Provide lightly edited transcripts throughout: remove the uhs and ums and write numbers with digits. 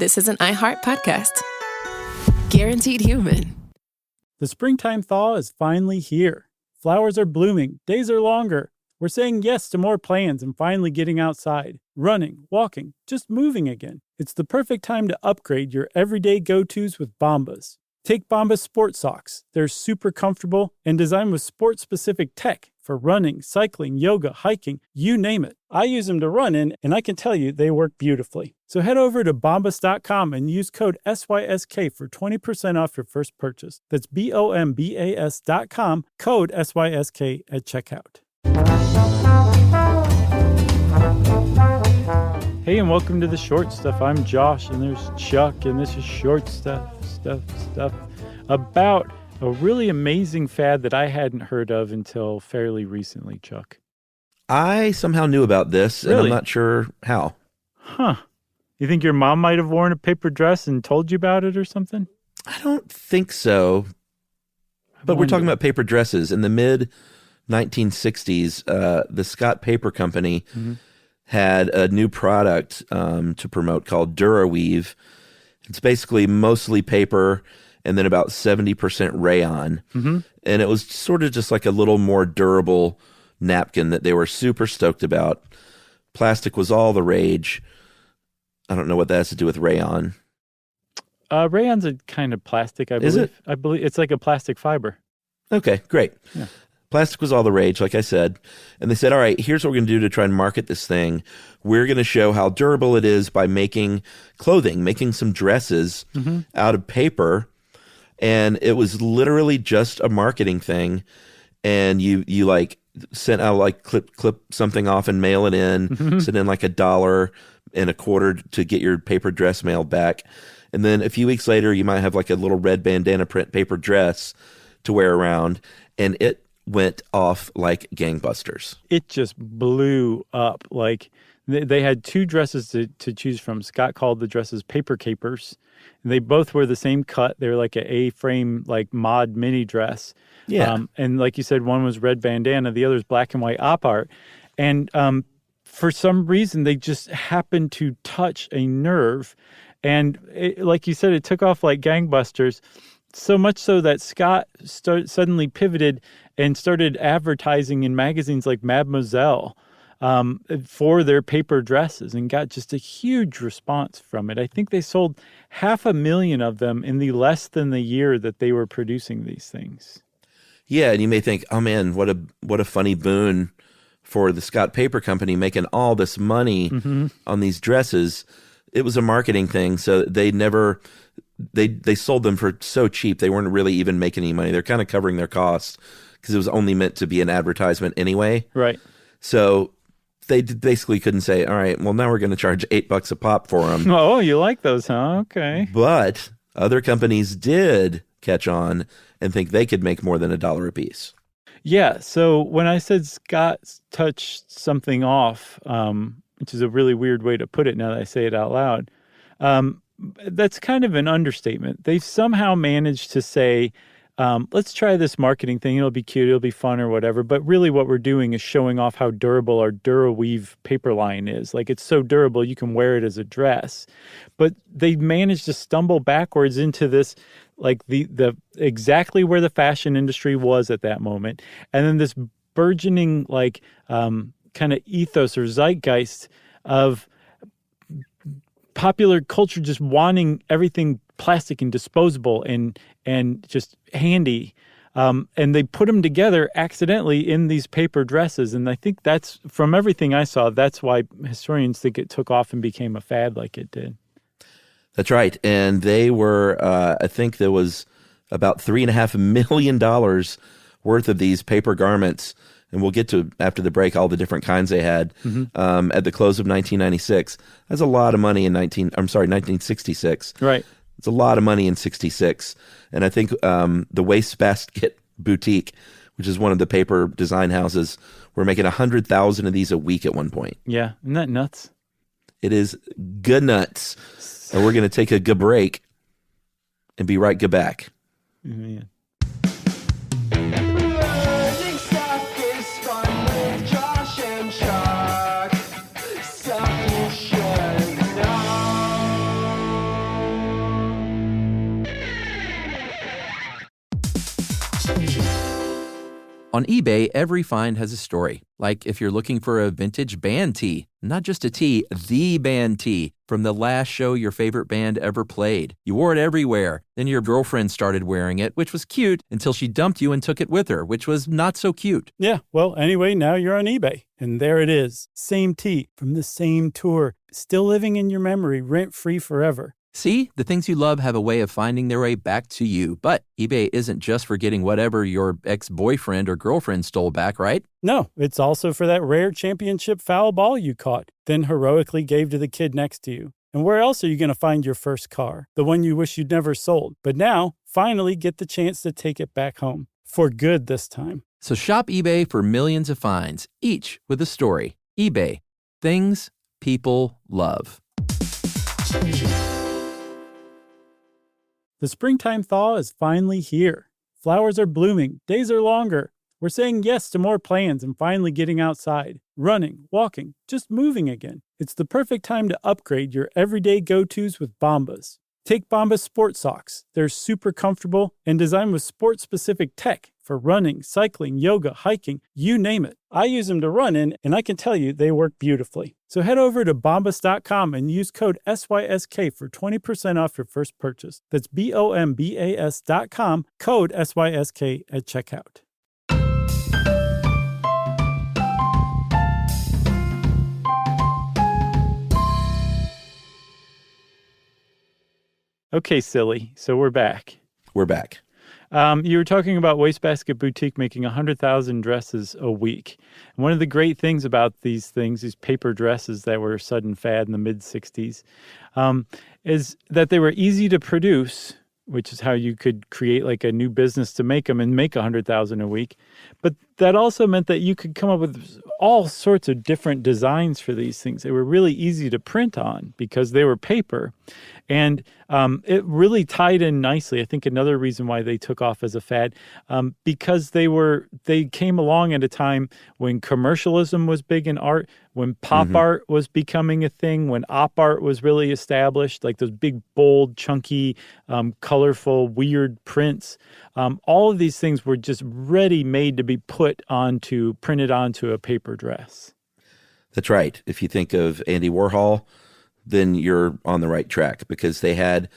this is an iHeart podcast. Guaranteed human. The springtime thaw is finally here. Flowers are blooming, days are longer. We're saying yes to more plans and finally getting outside, running, walking, just moving again. It's the perfect time to upgrade your everyday go-tos with Bombas. Take Bombas sport socks. They're super comfortable and designed with sport-specific tech for running, cycling, yoga, hiking, you name it. I use them to run in, and I can tell you they work beautifully. So head over to bombas.com and use code SYSK for 20% off your first purchase. That's BOMBAS.com, code SYSK at checkout. Hey, and welcome to the Short Stuff. I'm Josh, and there's Chuck, and this is Short Stuff about a really amazing fad that I hadn't heard of until fairly recently, Chuck. I somehow knew about this, Really? and I'm not sure how. Huh. You think your mom might have worn a paper dress and told you about it or something? I don't think so. But we're talking about paper dresses. In the mid-1960s, the Scott Paper Company had a new product to promote called DuraWeave. It's basically mostly paper and then about 70% rayon. And it was sort of just like a little more durable napkin that they were super stoked about. Plastic was all the rage. I don't know what that has to do with rayon. Rayon's a kind of plastic, I believe. Is it? I believe it's like a plastic fiber. Okay, great. Yeah. Plastic was all the rage, like I said. And they said, all right, here's what we're going to do to try and market this thing. We're going to show how durable it is by making clothing, making some dresses out of paper. And it was literally just a marketing thing. And you like sent out like clip something off and mail it in, send in like $1.25 to get your paper dress mailed back. And then a few weeks later, you might have like a little red bandana print paper dress to wear around. And it went off like gangbusters. It just blew up. Like they had two dresses to choose from. Scott called the dresses Paper Capers. And they both were the same cut. They were like an A-frame, like mod mini dress. Yeah. And like you said, one was red bandana, the other is black and white op art. And for some reason, they just happened to touch a nerve. And like you said, it took off like gangbusters. So much so that Scott suddenly pivoted and started advertising in magazines like Mademoiselle for their paper dresses and got just a huge response from it. I think they sold 500,000 of them in the less than the year that they were producing these things. Yeah, and you may think, oh man, what a funny boon for the Scott Paper Company making all this money on these dresses. It was a marketing thing, so they sold them for so cheap they weren't really even making any money. They're kind of covering their costs because it was only meant to be an advertisement anyway. Right. So they basically couldn't say, all right, well, now we're going to charge $8 a pop for them. Oh, you like those, huh? Okay. But other companies did catch on and think they could make more than $1 a piece. Yeah. So when I said Scott touched something off, which is a really weird way to put it now that I say it out loud, that's kind of an understatement. They've somehow managed to say, let's try this marketing thing. It'll be cute. It'll be fun or whatever. But really what we're doing is showing off how durable our DuraWeave paper line is. Like it's so durable, you can wear it as a dress. But they managed to stumble backwards into this, like the exactly where the fashion industry was at that moment. And then this burgeoning like kind of ethos or zeitgeist of popular culture just wanting everything plastic and disposable and just handy. And they put them together accidentally in these paper dresses. And I think that's, from everything I saw, that's why historians think it took off and became a fad like it did. That's right. And they were, I think there was about $3.5 million worth of these paper garments. And we'll get to, after the break, all the different kinds they had at the close of 1996. That's a lot of money in 1966. Right. It's a lot of money in 66. And I think the Wastebasket Boutique, which is one of the paper design houses, were making 100,000 of these a week at one point. Yeah. Isn't that nuts? It is good nuts. And we're going to take a good break and be right back. Yeah. On eBay, every find has a story. Like if you're looking for a vintage band tee, not just a tee, the band tee from the last show your favorite band ever played. You wore it everywhere. Then your girlfriend started wearing it, which was cute, until she dumped you and took it with her, which was not so cute. Yeah, well, anyway, now you're on eBay. And there it is. Same tee from the same tour. Still living in your memory, rent-free forever. See, the things you love have a way of finding their way back to you. But eBay isn't just for getting whatever your ex-boyfriend or girlfriend stole back, right? No, it's also for that rare championship foul ball you caught, then heroically gave to the kid next to you. And where else are you going to find your first car? The one you wish you'd never sold. But now, finally get the chance to take it back home. For good this time. So shop eBay for millions of finds, each with a story. eBay. Things people love. The springtime thaw is finally here. Flowers are blooming, days are longer. We're saying yes to more plans and finally getting outside, running, walking, just moving again. It's the perfect time to upgrade your everyday go-tos with Bombas. Take Bombas sports socks. They're super comfortable and designed with sports-specific tech for running, cycling, yoga, hiking, you name it. I use them to run in, and I can tell you they work beautifully. So head over to bombas.com and use code SYSK for 20% off your first purchase. That's BOMBAS.com, code SYSK at checkout. Okay, silly. So we're back. We're back. You were talking about Wastebasket Boutique making 100,000 dresses a week. And one of the great things about these things, these paper dresses that were a sudden fad in the mid-'60s, is that they were easy to produce, which is how you could create like a new business to make them and make 100,000 a week. But that also meant that you could come up with all sorts of different designs for these things. They were really easy to print on because they were paper. And it really tied in nicely. I think another reason why they took off as a fad, because they came along at a time when commercialism was big in art, when pop art was becoming a thing, when op art was really established, like those big, bold, chunky, colorful, weird prints. All of these things were just ready-made to be printed onto a paper dress. That's right. If you think of Andy Warhol, then you're on the right track, because they had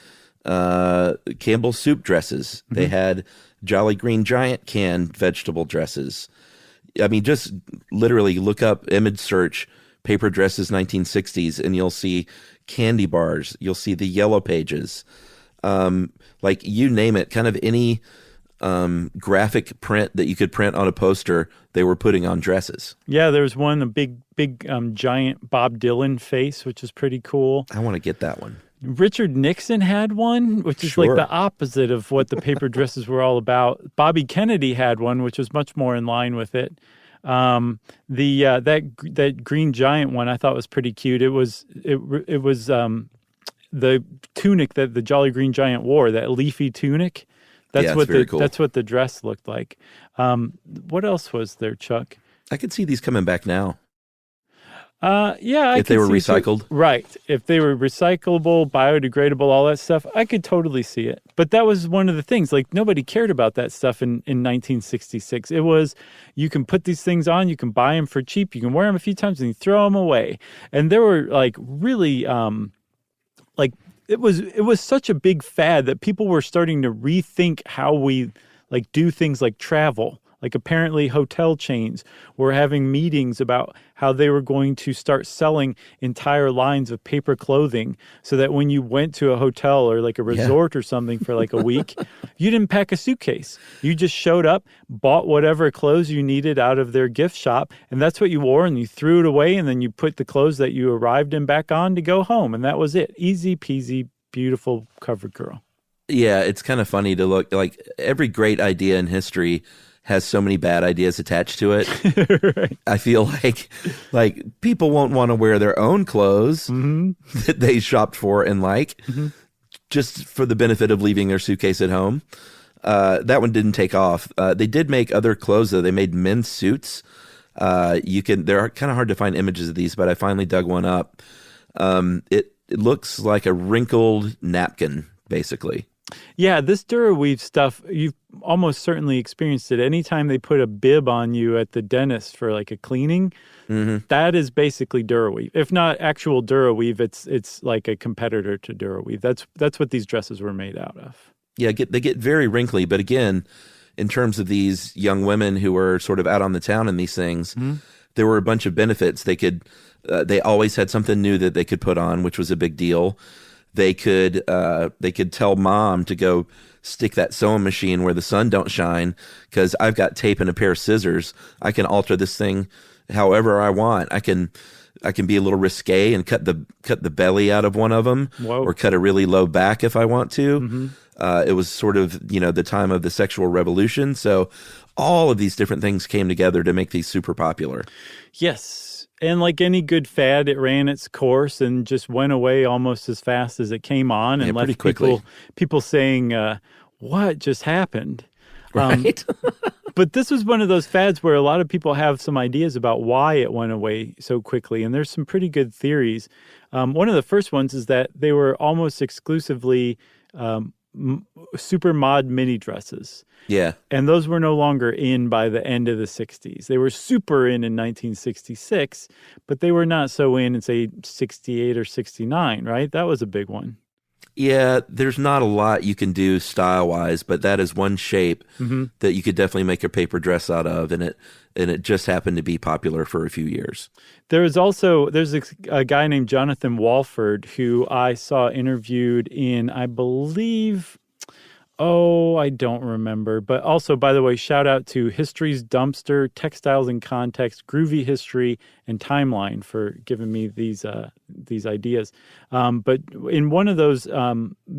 Campbell's soup dresses. Mm-hmm. They had Jolly Green Giant canned vegetable dresses. I mean, just literally look up, image search, paper dresses 1960s, and you'll see candy bars. You'll see the Yellow Pages. Like you name it, kind of any graphic print that you could print on a poster, they were putting on dresses. Yeah, there was one, a big giant Bob Dylan face, which is pretty cool. I want to get that one. Richard Nixon had one, which is like the opposite of what the paper dresses were all about. Bobby Kennedy had one, which was much more in line with it. That Green Giant one I thought was pretty cute. It was the tunic that the Jolly Green Giant wore, that leafy tunic. That's cool. That's what the dress looked like. What else was there, Chuck? I could see these coming back now. If they were recycled. Right. If they were recyclable, biodegradable, all that stuff, I could totally see it. But that was one of the things, like nobody cared about that stuff in 1966. It was, you can put these things on, you can buy them for cheap, you can wear them a few times and you throw them away. And there were like really, it was such a big fad that people were starting to rethink how we like do things like travel. Like apparently hotel chains were having meetings about how they were going to start selling entire lines of paper clothing so that when you went to a hotel or like a resort or something for like a week, you didn't pack a suitcase. You just showed up, bought whatever clothes you needed out of their gift shop, and that's what you wore, and you threw it away, and then you put the clothes that you arrived in back on to go home, and that was it. Easy peasy, beautiful cover girl. Yeah, it's kind of funny to look, like every great idea in history has so many bad ideas attached to it. Right. I feel like people won't want to wear their own clothes that they shopped for and just for the benefit of leaving their suitcase at home. That one didn't take off. They did make other clothes though. They made men's suits. They're kind of hard to find images of these, but I finally dug one up. It looks like a wrinkled napkin, basically. Yeah, this DuraWeave stuff, you've almost certainly experienced it. Anytime they put a bib on you at the dentist for like a cleaning, that is basically DuraWeave. If not actual DuraWeave, it's like a competitor to DuraWeave. That's what these dresses were made out of. Yeah, they get very wrinkly. But again, in terms of these young women who were sort of out on the town in these things, there were a bunch of benefits. They always had something new that they could put on, which was a big deal. They could tell mom to go stick that sewing machine where the sun don't shine because I've got tape and a pair of scissors. I can alter this thing however I want. I can be a little risque and cut the belly out of one of them, or cut a really low back if I want to. It was sort of, the time of the sexual revolution. So all of these different things came together to make these super popular. Yes. And like any good fad, it ran its course and just went away almost as fast as it came on, and left people saying, what just happened? Right. But this was one of those fads where a lot of people have some ideas about why it went away so quickly. And there's some pretty good theories. One of the first ones is that they were almost exclusively super mod mini dresses. Yeah. And those were no longer in by the end of the 60s. They were super in 1966, but they were not so in say, 68 or 69, right? That was a big one. Yeah, there's not a lot you can do style-wise, but that is one shape that you could definitely make a paper dress out of, and it just happened to be popular for a few years. There's a guy named Jonathan Walford who I saw interviewed in, I believe, I don't remember. But also, by the way, shout out to History's Dumpster, Textiles in Context, Groovy History, and Timeline for giving me these ideas. But in one of those,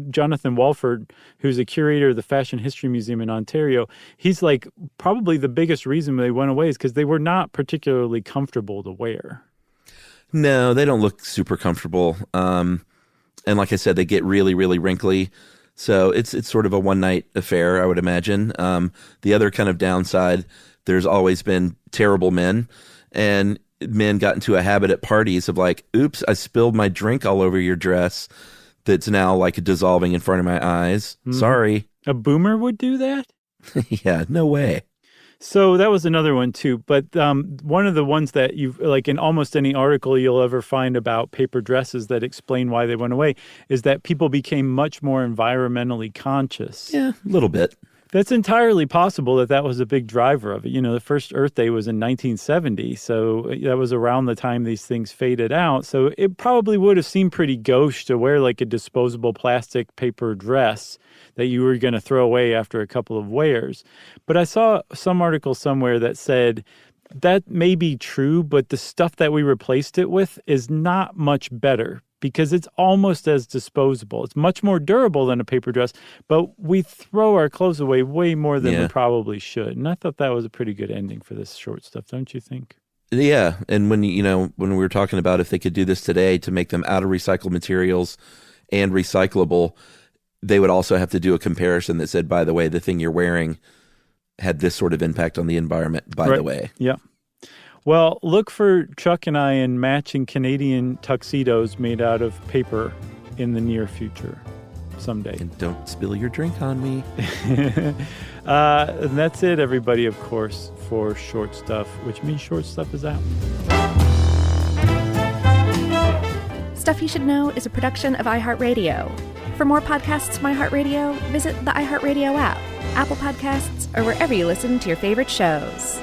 Jonathan Walford, who's a curator of the Fashion History Museum in Ontario, he's like probably the biggest reason they went away is because they were not particularly comfortable to wear. No, they don't look super comfortable. And like I said, they get really, really wrinkly. So it's sort of a one-night affair, I would imagine. The other kind of downside, there's always been terrible men, and men got into a habit at parties of like, oops, I spilled my drink all over your dress that's now like dissolving in front of my eyes. Sorry. A boomer would do that? Yeah, no way. So that was another one too. But one of the ones that you've, like in almost any article you'll ever find about paper dresses that explain why they went away, is that people became much more environmentally conscious. Yeah, a little bit. That's entirely possible that was a big driver of it. The first Earth Day was in 1970, so that was around the time these things faded out. So it probably would have seemed pretty gauche to wear like a disposable plastic paper dress that you were going to throw away after a couple of wears. But I saw some article somewhere that said that may be true, but the stuff that we replaced it with is not much better because it's almost as disposable. It's much more durable than a paper dress, but we throw our clothes away way more than we probably should. And I thought that was a pretty good ending for this short stuff, don't you think? Yeah, and when we were talking about if they could do this today to make them out of recycled materials and recyclable, they would also have to do a comparison that said, by the way, the thing you're wearing had this sort of impact on the environment, by the way. Yeah. Well, look for Chuck and I in matching Canadian tuxedos made out of paper in the near future someday. And don't spill your drink on me. And that's it, everybody, of course, for Short Stuff, which means Short Stuff is out. Stuff You Should Know is a production of iHeartRadio. For more podcasts from iHeartRadio, visit the iHeartRadio app, Apple Podcasts, or wherever you listen to your favorite shows.